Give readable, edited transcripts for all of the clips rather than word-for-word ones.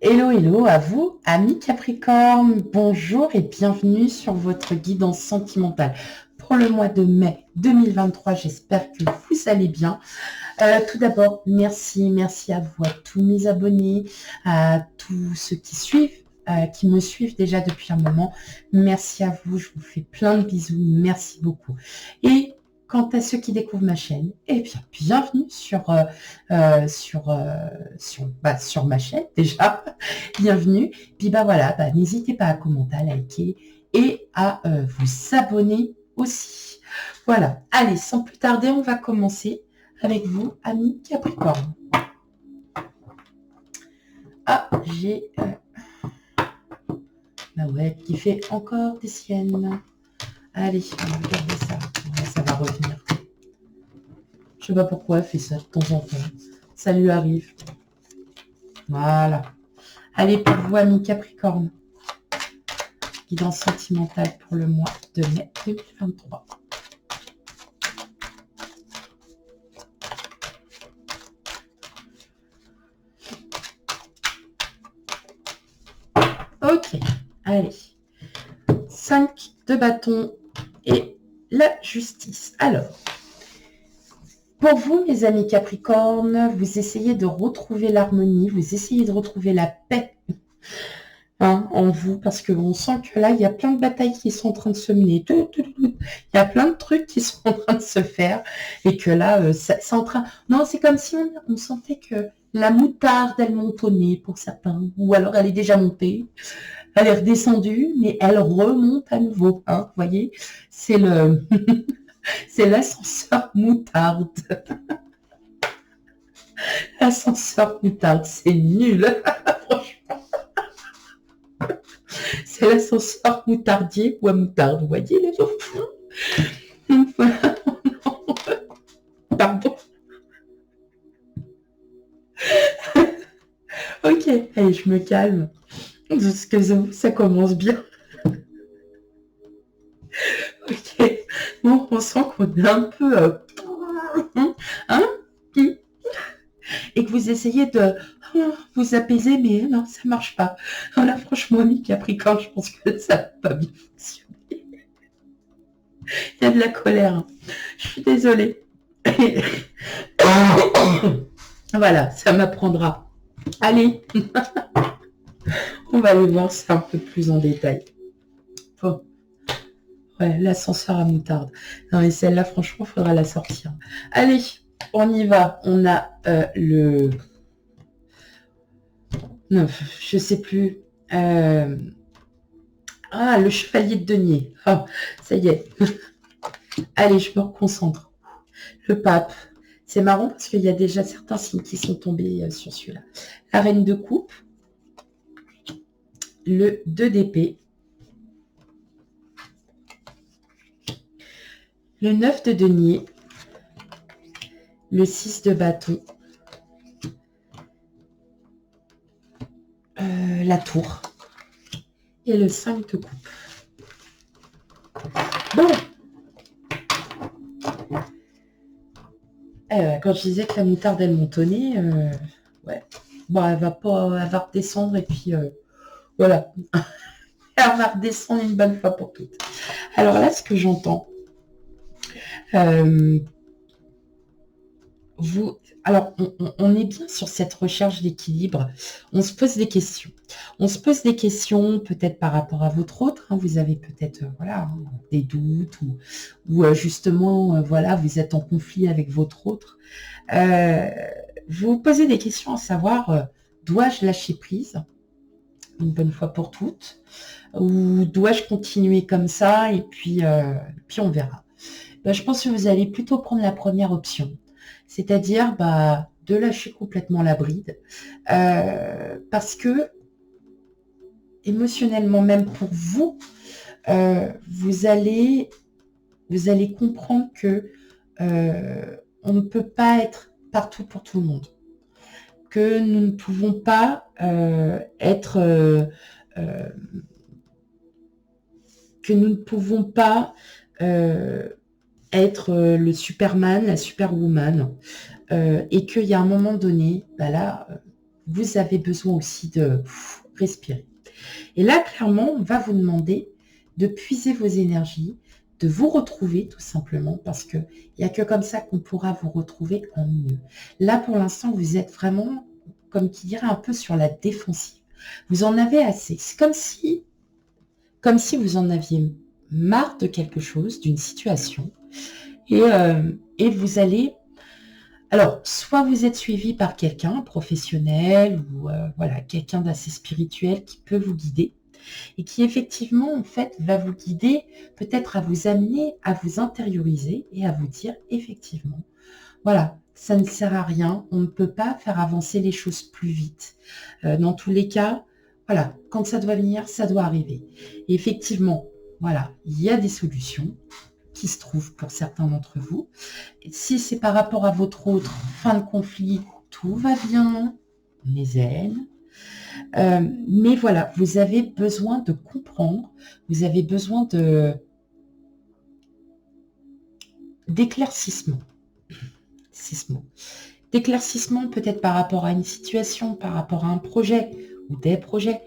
Hello, hello à vous, amis Capricorne. Bonjour et bienvenue sur votre guidance sentimentale pour le mois de mai 2023. J'espère que vous allez bien. Tout d'abord, merci à vous, à tous mes abonnés, à tous ceux qui me suivent déjà depuis un moment. Merci à vous, je vous fais plein de bisous. Merci beaucoup. Et quant à ceux qui découvrent ma chaîne, eh bien, bienvenue sur ma chaîne déjà. Bienvenue. Puis voilà, n'hésitez pas à commenter, à liker et à vous abonner aussi. Voilà. Allez, sans plus tarder, on va commencer avec vous, amis Capricorne. Ah, j'ai ma web qui fait encore des siennes. Allez, on va regarder ça. Ça va revenir. Je sais pas pourquoi elle fait ça de temps en temps. Ça lui arrive. Voilà. Allez, pour vous, amis Capricorne. Guidance sentimentale pour le mois de mai 2023. Ok, allez. 5 de bâton et la justice. Alors, pour vous, mes amis Capricorne, vous essayez de retrouver l'harmonie, vous essayez de retrouver la paix en vous, parce qu'on sent que là, il y a plein de batailles qui sont en train de se mener. Il y a plein de trucs qui sont en train de se faire et que là, c'est en train... Non, c'est comme si on sentait que la moutarde, elle monte au nez pour certains, ou alors elle est déjà montée. Elle est redescendue, mais elle remonte à nouveau. Vous voyez, c'est c'est l'ascenseur moutarde. L'ascenseur moutarde, c'est nul. Franchement, c'est l'ascenseur moutardier ou à moutarde. Vous voyez les gens. Voilà. Pardon. Ok, allez, je me calme. Parce que ça commence bien. Ok. Bon, on sent qu'on est un peu... hein, et que vous essayez de vous apaiser, mais non, ça marche pas. Là, franchement, ami Capricorne, je pense que ça va pas bien fonctionner. Il y a de la colère. Je suis désolée. Voilà, ça m'apprendra. Allez, on va aller voir ça un peu plus en détail. Bon. Ouais, l'ascenseur à moutarde. Non, mais celle-là, franchement, il faudra la sortir. Allez, on y va. On a le... Non, je sais plus. Le chevalier de denier. Oh, ça y est. Allez, je me reconcentre. Le pape. C'est marrant parce qu'il y a déjà certains signes qui sont tombés sur celui-là. La reine de coupe. Le 2 d'épée. Le 9 de denier. Le 6 de bâton. La tour. Et le 5 de coupe. Bon. Quand je disais que la moutarde, elle montonnait, ouais. Bon, elle va redescendre et puis voilà. Elle va redescendre une bonne fois pour toutes. Alors là, ce que j'entends, alors on est bien sur cette recherche d'équilibre. On se pose des questions. On se pose des questions peut-être par rapport à votre autre. Vous avez peut-être des doutes ou justement voilà, vous êtes en conflit avec votre autre. Vous vous posez des questions à savoir dois-je lâcher prise une bonne fois pour toutes ou dois-je continuer comme ça et puis on verra. Je pense que vous allez plutôt prendre la première option, c'est-à-dire de lâcher complètement la bride parce que émotionnellement même pour vous, vous allez comprendre que on ne peut pas être partout pour tout le monde, que nous ne pouvons pas être que nous ne pouvons pas être le Superman, la Superwoman, et qu'il y a un moment donné, vous avez besoin aussi de respirer. Et là, clairement, on va vous demander de puiser vos énergies, de vous retrouver tout simplement, parce qu'il n'y a que comme ça qu'on pourra vous retrouver en mieux. Là, pour l'instant, vous êtes vraiment, comme qui dirait, un peu sur la défensive. Vous en avez assez. C'est comme si vous en aviez marre de quelque chose, d'une situation, et vous allez... Alors, soit vous êtes suivi par quelqu'un, professionnel, ou voilà, quelqu'un d'assez spirituel qui peut vous guider, et qui effectivement, en fait, va vous guider, peut-être à vous amener, à vous intérioriser, et à vous dire, effectivement, voilà, ça ne sert à rien, on ne peut pas faire avancer les choses plus vite. Dans tous les cas, voilà, quand ça doit venir, ça doit arriver. Et effectivement, voilà, il y a des solutions qui se trouvent pour certains d'entre vous. Si c'est par rapport à votre autre fin de conflit, tout va bien, on est zen. Mais voilà, vous avez besoin de comprendre, vous avez besoin d'éclaircissement. D'éclaircissement peut-être par rapport à une situation, par rapport à un projet ou des projets,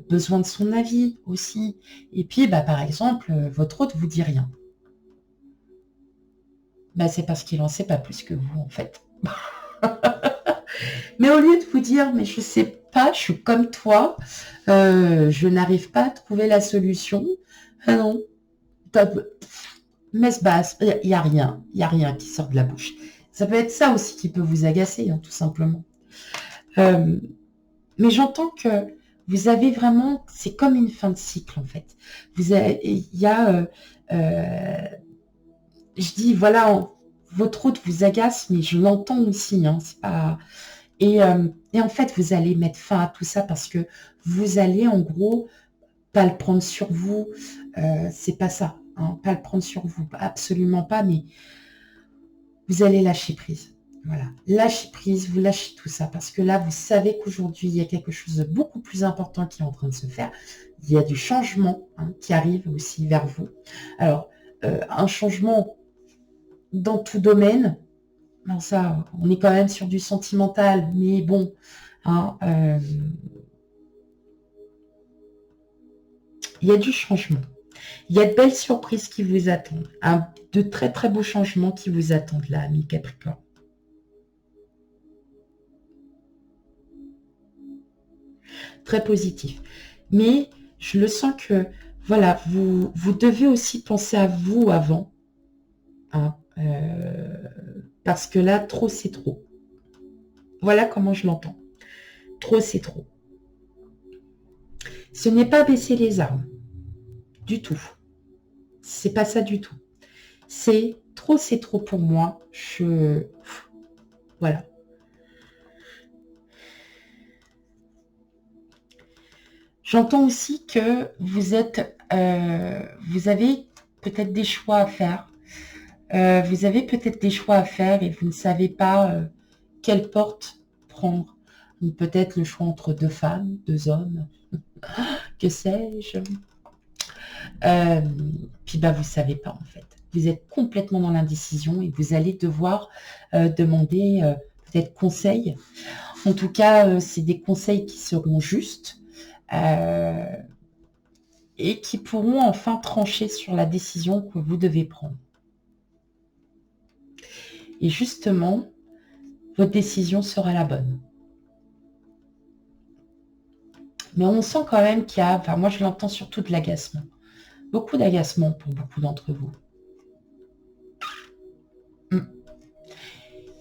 besoin de son avis aussi. Et puis, par exemple, votre autre vous dit rien. C'est parce qu'il n'en sait pas plus que vous, en fait. Mais au lieu de vous dire, mais je sais pas, je suis comme toi, je n'arrive pas à trouver la solution. Ah non, messe basse, il n'y a rien qui sort de la bouche. Ça peut être ça aussi qui peut vous agacer, tout simplement. Mais j'entends que vous avez vraiment, c'est comme une fin de cycle en fait. Il y a, je dis voilà, votre hôte vous agace, mais je l'entends aussi. C'est pas. Et en fait, vous allez mettre fin à tout ça parce que vous allez en gros pas le prendre sur vous. C'est pas ça, pas le prendre sur vous, absolument pas. Mais vous allez lâcher prise. Voilà, lâchez prise, vous lâchez tout ça, parce que là, vous savez qu'aujourd'hui, il y a quelque chose de beaucoup plus important qui est en train de se faire. Il y a du changement qui arrive aussi vers vous. Alors, un changement dans tout domaine, ça, on est quand même sur du sentimental, mais bon, il y a du changement. Il y a de belles surprises qui vous attendent, de très très beaux changements qui vous attendent là, amis Capricorne. Très positif. Mais je le sens que, voilà, vous devez aussi penser à vous avant. Parce que là, trop, c'est trop. Voilà comment je l'entends. Trop, c'est trop. Ce n'est pas baisser les armes. Du tout. C'est pas ça du tout. C'est trop pour moi. Voilà. J'entends aussi que vous avez peut-être des choix à faire. Vous avez peut-être des choix à faire et vous ne savez pas quelle porte prendre. Peut-être le choix entre deux femmes, deux hommes, que sais-je. Puis vous ne savez pas en fait. Vous êtes complètement dans l'indécision et vous allez devoir demander peut-être conseil. En tout cas, c'est des conseils qui seront justes et qui pourront enfin trancher sur la décision que vous devez prendre. Et justement, votre décision sera la bonne. Mais on sent quand même qu'il y a, moi je l'entends surtout de l'agacement. Beaucoup d'agacement pour beaucoup d'entre vous.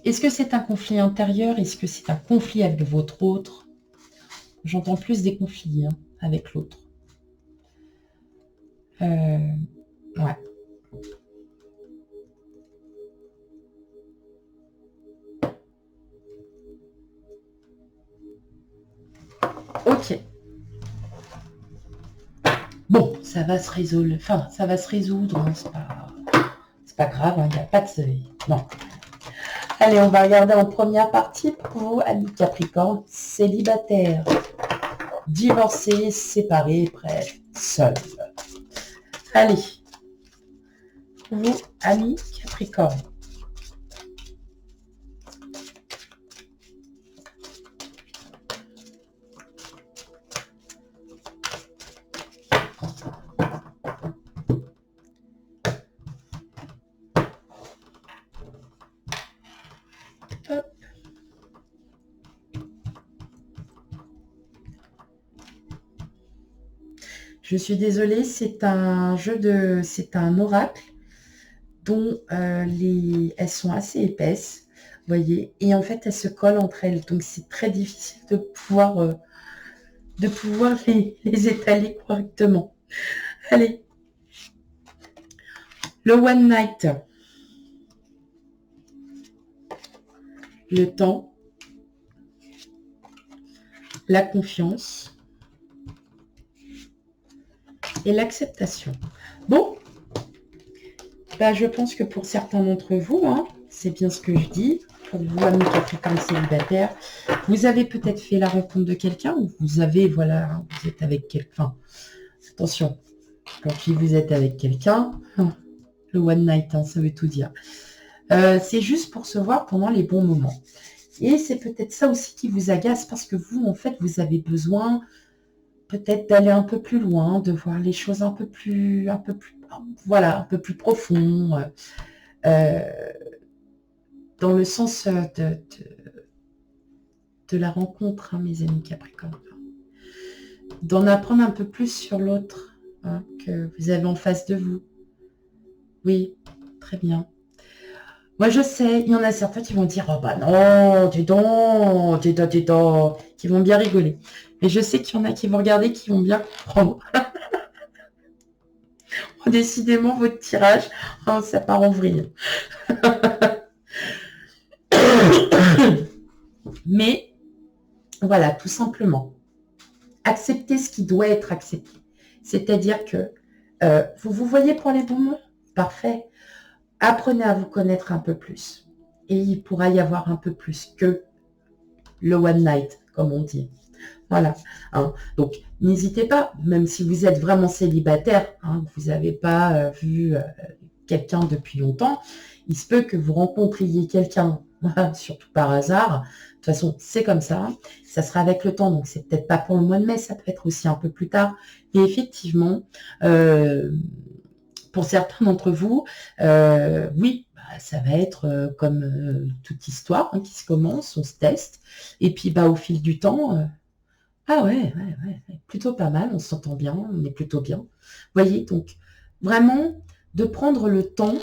Est-ce que c'est un conflit intérieur? Est-ce que c'est un conflit avec votre autre? J'entends plus des conflits avec l'autre. Ouais. Ok. Bon, ça va se résoudre. Enfin, ça va se résoudre. C'est pas grave. Il n'y a pas de... Non. Allez, on va regarder en première partie pour vous, amis Capricorne, célibataire, divorcé, séparé, prêt, seul. Allez, vous, amis Capricorne. Je suis désolée, c'est un jeu de... C'est un oracle dont elles sont assez épaisses, vous voyez, et en fait, elles se collent entre elles. Donc, c'est très difficile de pouvoir les étaler correctement. Allez. Le One Night. Le temps. La confiance. Et l'acceptation. Bon. Bah, je pense que pour certains d'entre vous, hein, c'est bien ce que je dis. Pour vous, amis Capricorne célibataires, vous avez peut-être fait la rencontre de quelqu'un ou vous avez, voilà, hein, vous êtes avec quelqu'un. Attention, quand vous êtes avec quelqu'un, le one night, hein, ça veut tout dire. C'est juste pour se voir pendant les bons moments. Et c'est peut-être ça aussi qui vous agace parce que vous, en fait, vous avez besoin peut-être d'aller un peu plus loin, de voir les choses un peu plus voilà, un peu plus profond, dans le sens de la rencontre, hein, mes amis Capricorne. D'en apprendre un peu plus sur l'autre, hein, que vous avez en face de vous. Oui, très bien. Moi, je sais, il y en a certains qui vont dire « Oh bah non, dis donc, qui vont bien rigoler. Mais je sais qu'il y en a qui vont regarder, qui vont bien comprendre. Décidément, votre tirage, hein, ça part en vrille. Mais, voilà, tout simplement. Acceptez ce qui doit être accepté. C'est-à-dire que vous vous voyez pour les bons mots. Parfait. Apprenez à vous connaître un peu plus. Et il pourra y avoir un peu plus que le one night, comme on dit. Voilà. Hein. Donc, n'hésitez pas, même si vous êtes vraiment célibataire, hein, vous n'avez pas vu quelqu'un depuis longtemps, il se peut que vous rencontriez quelqu'un, surtout par hasard. De toute façon, c'est comme ça. Ça sera avec le temps, donc c'est peut-être pas pour le mois de mai, ça peut être aussi un peu plus tard. Et effectivement, pour certains d'entre vous, oui, ça va être comme toute histoire, hein, qui se commence, on se teste. Et puis, au fil du temps, ah ouais, plutôt pas mal, on s'entend bien, on est plutôt bien. Vous voyez, donc, vraiment, de prendre le temps,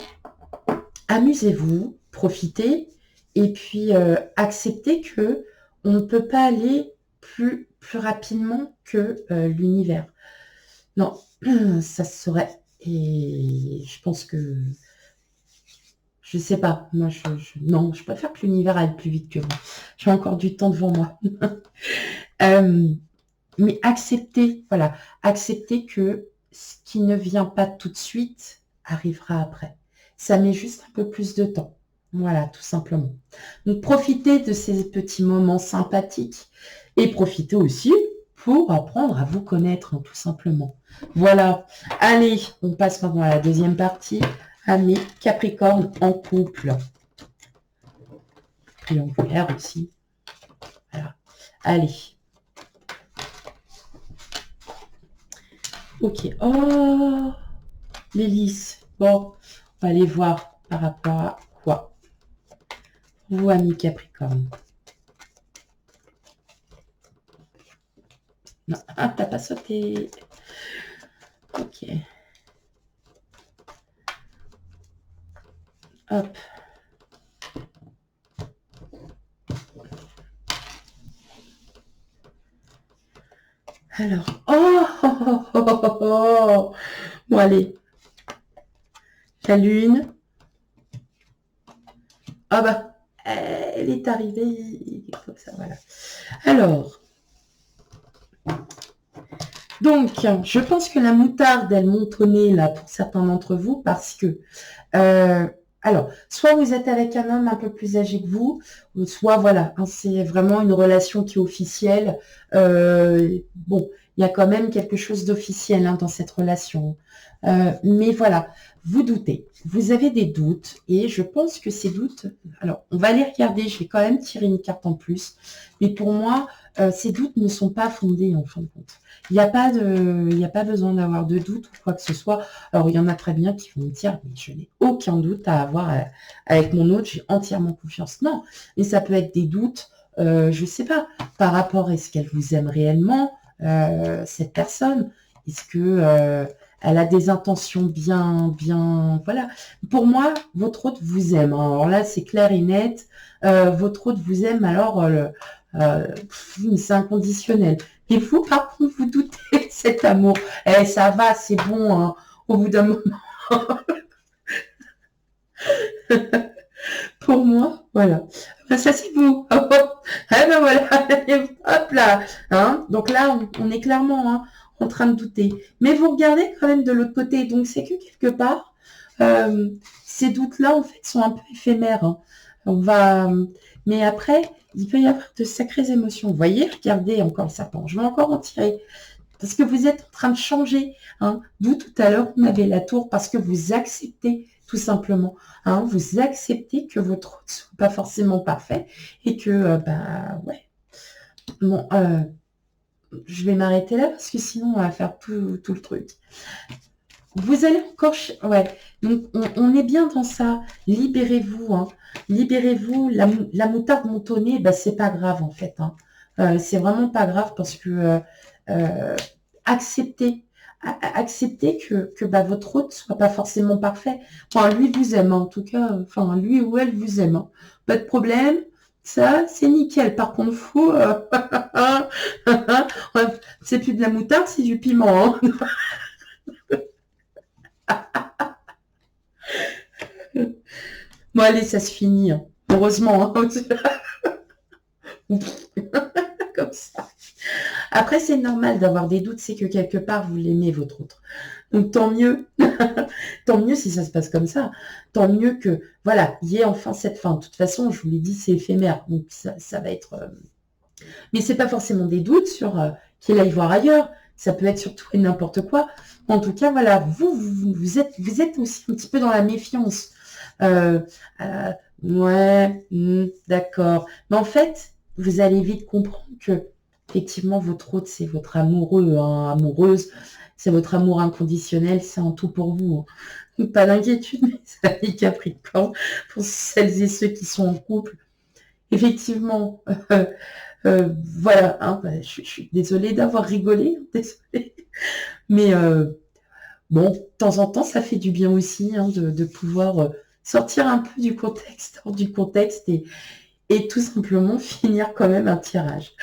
amusez-vous, profitez, et puis acceptez que on ne peut pas aller plus rapidement que l'univers. Non, ça serait... Et je pense que... Je sais pas, moi, non, je préfère que l'univers aille plus vite que moi. J'ai encore du temps devant moi. Mais acceptez, voilà, acceptez que ce qui ne vient pas tout de suite arrivera après. Ça met juste un peu plus de temps. Voilà, tout simplement. Donc, profitez de ces petits moments sympathiques et profitez aussi pour apprendre à vous connaître, hein, tout simplement. Voilà. Allez, on passe maintenant à la deuxième partie, à mes Capricornes en couple. Triangulaire aussi. Voilà. Allez. Ok. Oh, l'hélice. Bon, on va aller voir par rapport à quoi. Vous, amis Capricorne. Non, t'as pas sauté. Ok. Hop. Alors, oh. Bon, allez. La lune. Ah bah, elle est arrivée comme ça, voilà. Alors, donc, je pense que la moutarde, elle monte au nez, là, pour certains d'entre vous, parce que, alors, soit vous êtes avec un homme un peu plus âgé que vous, soit, voilà, hein, c'est vraiment une relation qui est officielle. Bon, il y a quand même quelque chose d'officiel, hein, dans cette relation. Mais voilà, vous doutez, vous avez des doutes, et je pense que ces doutes... Alors, on va aller regarder, je vais quand même tirer une carte en plus, mais pour moi, ces doutes ne sont pas fondés, en fin de compte. Il n'y a pas besoin d'avoir de doute ou quoi que ce soit. Alors, il y en a très bien qui vont me dire, mais je n'ai aucun doute à avoir avec mon autre, j'ai entièrement confiance. Non, mais ça peut être des doutes, je ne sais pas, par rapport à ce qu'elle vous aime réellement, cette personne. Est-ce que elle a des intentions bien, voilà. Pour moi, votre hôte vous aime, hein. Alors là, c'est clair et net. Votre hôte vous aime, alors c'est inconditionnel. Et vous, par contre, vous doutez de cet amour. Eh, ça va, c'est bon, hein, au bout d'un moment. Pour moi, voilà. Ben, ça, c'est vous. Ah ben voilà, hop là. Hein, donc là, on est clairement, hein, en train de douter. Mais vous regardez quand même de l'autre côté. Donc, c'est que quelque part, ces doutes-là, en fait, sont un peu éphémères, hein. On va... Mais après, il peut y avoir de sacrées émotions. Vous voyez, regardez encore le serpent. Je vais encore en tirer. Parce que vous êtes en train de changer, hein. D'où tout à l'heure, on avait la tour, parce que vous acceptez tout simplement, hein, vous acceptez que votre hôte ne soit pas forcément parfait et que, bah, ouais. Bon, je vais m'arrêter là parce que sinon, on va faire tout le truc. Vous allez encore... Ouais, donc on est bien dans ça. Libérez-vous, hein. Libérez-vous. La moutarde montonnée, bah, c'est pas grave, en fait, hein. C'est vraiment pas grave parce que... acceptez que bah, votre hôte soit pas forcément parfait. Enfin, lui vous aime, en tout cas. Enfin, lui ou elle vous aime, hein. Pas de problème. Ça, c'est nickel. Par contre, vous... c'est plus de la moutarde, c'est du piment, hein. Bon, allez, ça se finit, hein. Heureusement, hein. Comme ça. Après, c'est normal d'avoir des doutes, c'est que quelque part, vous l'aimez, votre autre. Donc, tant mieux. Tant mieux si ça se passe comme ça. Tant mieux que, voilà, il y ait enfin cette fin. De toute façon, je vous l'ai dit, c'est éphémère. Donc, ça va être... Mais c'est pas forcément des doutes sur qu'il aille voir ailleurs. Ça peut être sur tout et n'importe quoi. En tout cas, voilà, vous êtes aussi un petit peu dans la méfiance. Ouais, d'accord. Mais en fait, vous allez vite comprendre que, effectivement, votre hôte, c'est votre amoureux, hein, amoureuse, c'est votre amour inconditionnel, c'est un tout pour vous, hein. Pas d'inquiétude, mes amis Capricorne, pour celles et ceux qui sont en couple. Effectivement, voilà, hein, bah, je suis désolée d'avoir rigolé, hein, désolée. Mais bon, de temps en temps, ça fait du bien aussi, hein, de pouvoir sortir un peu du contexte, hors du contexte et tout simplement finir quand même un tirage.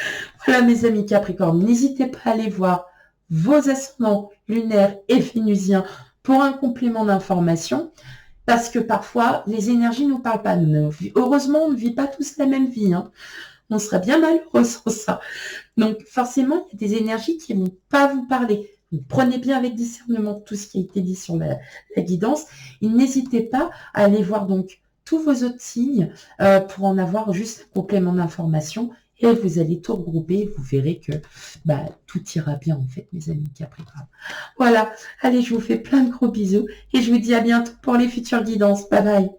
Voilà, mes amis Capricorne, n'hésitez pas à aller voir vos ascendants lunaires et vénusiens pour un complément d'information, parce que parfois, les énergies ne nous parlent pas. Heureusement, on ne vit pas tous la même vie, hein. On serait bien malheureux sans ça. Donc, forcément, il y a des énergies qui ne vont pas vous parler. Donc, prenez bien avec discernement tout ce qui a été dit sur la guidance. Et n'hésitez pas à aller voir donc tous vos autres signes pour en avoir juste un complément d'information. Et vous allez tout regrouper. Vous verrez que bah, tout ira bien, en fait, mes amis Capricorne. Voilà. Allez, je vous fais plein de gros bisous. Et je vous dis à bientôt pour les futures guidances. Bye bye.